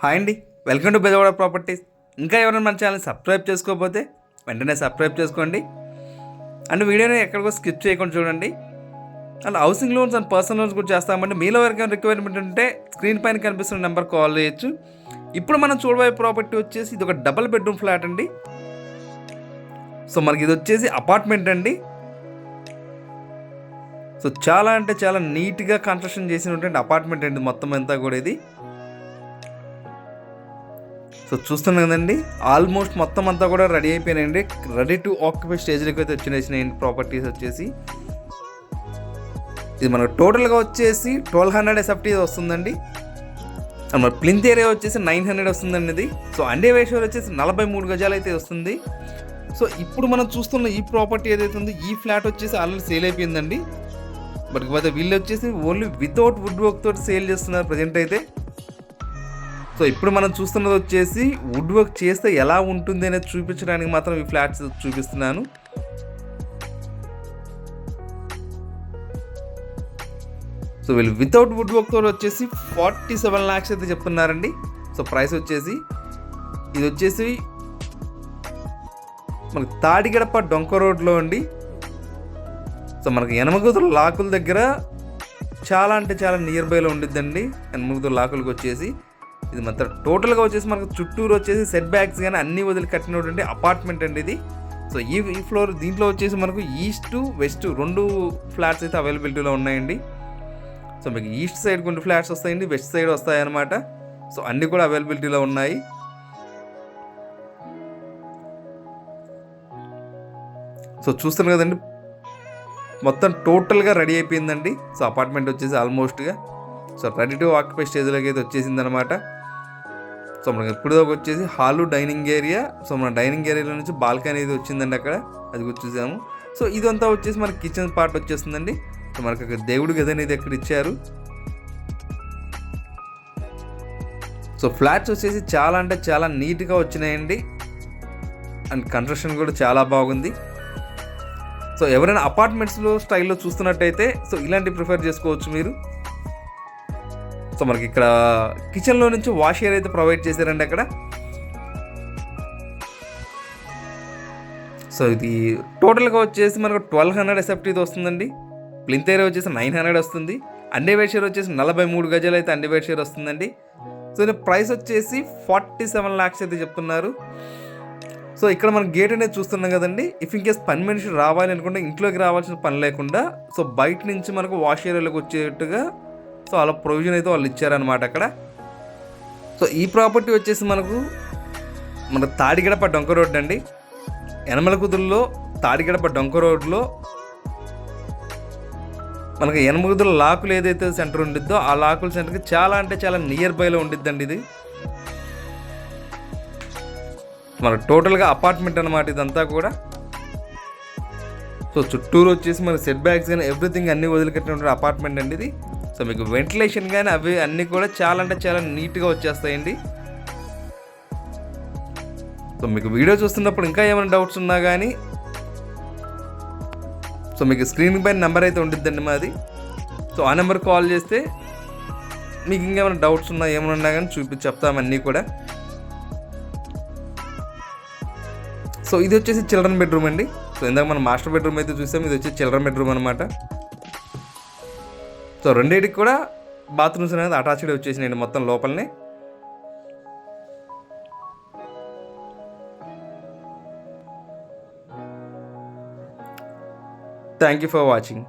Hi అండి, welcome to Bezawada properties. ఇంకా ఎవరైనా మన ఛానల్ సబ్స్క్రైబ్ చేసుకోకపోతే వెంటనే సబ్స్క్రైబ్ చేసుకోండి. అండ్ వీడియోని ఎక్కడికో స్కిప్ చేయకుండా చూడండి. And housing loans and personal loans కూడా చేస్తామండి. మీలో ఎవరికైనా రిక్వైర్మెంట్ ఉంటే స్క్రీన్ పైన కనిపిస్తున్న నెంబర్ కాల్ చేయొచ్చు. ఇప్పుడు మనం చూడబోయే ప్రాపర్టీ వచ్చేసి ఇది ఒక డబుల్ బెడ్రూమ్ ఫ్లాట్ అండి. సో మనకి ఇది వచ్చేసి అపార్ట్మెంట్ అండి. సో చాలా అంటే చాలా నీట్గా కన్స్ట్రక్షన్ చేసినటువంటి అపార్ట్మెంట్ అండి మొత్తం అంతా కూడా ఇది. సో చూస్తున్నాం కదండి, ఆల్మోస్ట్ మొత్తం అంతా కూడా రెడీ అయిపోయినాయండి. రెడీ టు ఆక్యుపై స్టేజ్లోకి అయితే వచ్చినాయండి ప్రాపర్టీస్ వచ్చేసి. ఇది మనకు టోటల్గా వచ్చేసి 1200 SFT వస్తుందండి. మన ప్లింత్ ఏరియా వచ్చేసి 900 వస్తుందండి ఇది. సో అండే వేషూర్ వచ్చేసి 43 గజాలు అయితే వస్తుంది. సో ఇప్పుడు మనం చూస్తున్న ఈ ప్రాపర్టీ ఏదైతే ఉందో ఈ ఫ్లాట్ వచ్చేసి ఆల్రెడీ సేల్ అయిపోయిందండి. బట్ కాకపోతే వీళ్ళు వచ్చేసి ఓన్లీ వితౌట్ వుడ్ వర్క్ తోటి సేల్ చేస్తున్నారు ప్రజెంట్ అయితే. సో ఇప్పుడు మనం చూస్తున్నది వచ్చేసి వుడ్ వర్క్ చేస్తే ఎలా ఉంటుంది అనేది చూపించడానికి మాత్రం ఈ ఫ్లాట్స్ చూపిస్తున్నాను. సో వీళ్ళు వితౌట్ వుడ్ వర్క్ తోటి వచ్చేసి 47 lakhs అయితే చెప్తున్నారండి. సో ప్రైస్ వచ్చేసి ఇది వచ్చేసి మనకి తాడిగడప డొంక రోడ్లో అండి. సో మనకి యనమగుదురు లాకుల దగ్గర చాలా అంటే చాలా నియర్ బైలో ఉండిద్దండి. యనమగుదురు లాకులకు వచ్చేసి ఇది మొత్తం టోటల్గా వచ్చేసి మనకు చుట్టూరు వచ్చేసి సెట్ బ్యాక్స్ కానీ అన్నీ వదిలి కట్టినటువంటి అపార్ట్మెంట్ అండి ఇది. సో ఈ ఫ్లోర్ దీంట్లో వచ్చేసి మనకు ఈస్ట్ వెస్ట్ 2 ఫ్లాట్స్ అయితే అవైలబిలిటీలో ఉన్నాయండి. సో మీకు ఈస్ట్ సైడ్ కొన్ని ఫ్లాట్స్ వస్తాయండి, వెస్ట్ సైడ్ వస్తాయి అన్నమాట. సో అన్నీ కూడా అవైలబిలిటీలో ఉన్నాయి. సో చూస్తున్నారు కదండి, మొత్తం టోటల్గా రెడీ అయిపోయిందండి. సో అపార్ట్మెంట్ వచ్చేసి ఆల్మోస్ట్గా సో రెడీ టు ఆక్యుపై స్టేజ్లోకి అయితే వచ్చేసింది అనమాట. సో మనకి ఇప్పుడు వచ్చేసి హాలు డైనింగ్ ఏరియా. సో మన డైనింగ్ ఏరియాలో నుంచి బాల్కనీ అయితే వచ్చిందండి అక్కడ, అది కూడా చూసాము. సో ఇదంతా వచ్చేసి మనకి కిచెన్ పార్ట్ వచ్చేస్తుందండి. సో మనకి అక్కడ దేవుడి గది అనేది ఎక్కడ ఇచ్చారు. సో ఫ్లాట్స్ వచ్చేసి చాలా అంటే చాలా నీట్గా వచ్చినాయండి. అండ్ కన్స్ట్రక్షన్ కూడా చాలా బాగుంది. సో ఎవరైనా అపార్ట్మెంట్స్లో స్టైల్లో చూస్తున్నట్టయితే సో ఇలాంటి ప్రిఫర్ చేసుకోవచ్చు మీరు. సో మనకి ఇక్కడ కిచెన్లో నుంచి వాష్ ఏరియా అయితే ప్రొవైడ్ చేశారండి అక్కడ. సో ఇది టోటల్గా వచ్చేసి మనకు 1200 SFT వస్తుందండి. ప్లింత్ ఏరియా వచ్చేసి 900 వస్తుంది. అండే వేర్ షేర్ వచ్చేసి 43 గజాలు అయితే అండే వేర్ షేర్ వస్తుందండి. సో ఇది ప్రైస్ వచ్చేసి 47 lakhs అయితే చెప్తున్నారు. సో ఇక్కడ మనం గేట్ అనేది చూస్తున్నాం కదండి. ఇఫ్ ఇన్ కేస్ పని మనిషి రావాలి అనుకుంటే ఇంట్లోకి రావాల్సిన పని లేకుండా సో బయట నుంచి మనకు వాష్ ఏరియాలోకి వచ్చేట్టుగా సో అలా ప్రొవిజన్ అయితే వాళ్ళు ఇచ్చారనమాట అక్కడ. సో ఈ ప్రాపర్టీ వచ్చేసి మన తాడిగడప డొంక రోడ్ అండి. యనమలకుదురులో తాడిగడప డొంక రోడ్లో మనకి యనమలకుదురు లాకులు ఏదైతే సెంటర్ ఉండిద్దో ఆ లాకుల సెంటర్కి చాలా అంటే చాలా నియర్ బైలో ఉండిద్దండి ఇది. మనకు టోటల్గా అపార్ట్మెంట్ అనమాట ఇదంతా కూడా. సో చుట్టూరు వచ్చేసి మన సెట్ బ్యాక్స్ కానీ ఎవ్రీథింగ్ అన్నీ వదిలిపెట్టినటువంటి అపార్ట్మెంట్ అండి ఇది. సో మీకు వెంటిలేషన్ కానీ అవి అన్నీ కూడా చాలా అంటే చాలా నీట్గా వచ్చేస్తాయండి. సో మీకు వీడియో చూస్తున్నప్పుడు ఇంకా ఏమైనా డౌట్స్ ఉన్నా కానీ సో మీకు స్క్రీన్ పైన నెంబర్ అయితే ఉండిద్దండి మాది. సో ఆ నెంబర్ కాల్ చేస్తే మీకు ఇంకేమైనా డౌట్స్ ఉన్నా ఏమైనా ఉన్నా కానీ చెప్తామన్నీ కూడా. సో ఇది వచ్చేసి చిల్డ్రన్ బెడ్రూమ్ అండి. సో ఇందాక మనం మాస్టర్ బెడ్రూమ్ అయితే చూసాం, ఇది వచ్చి చిల్డ్రన్ బెడ్రూమ్ అనమాట. సో రెండింటికి కూడా బాత్రూమ్స్ అనేది అటాచ్డ్ వచ్చేసినాయండి మొత్తం లోపలనే. Thank you for watching.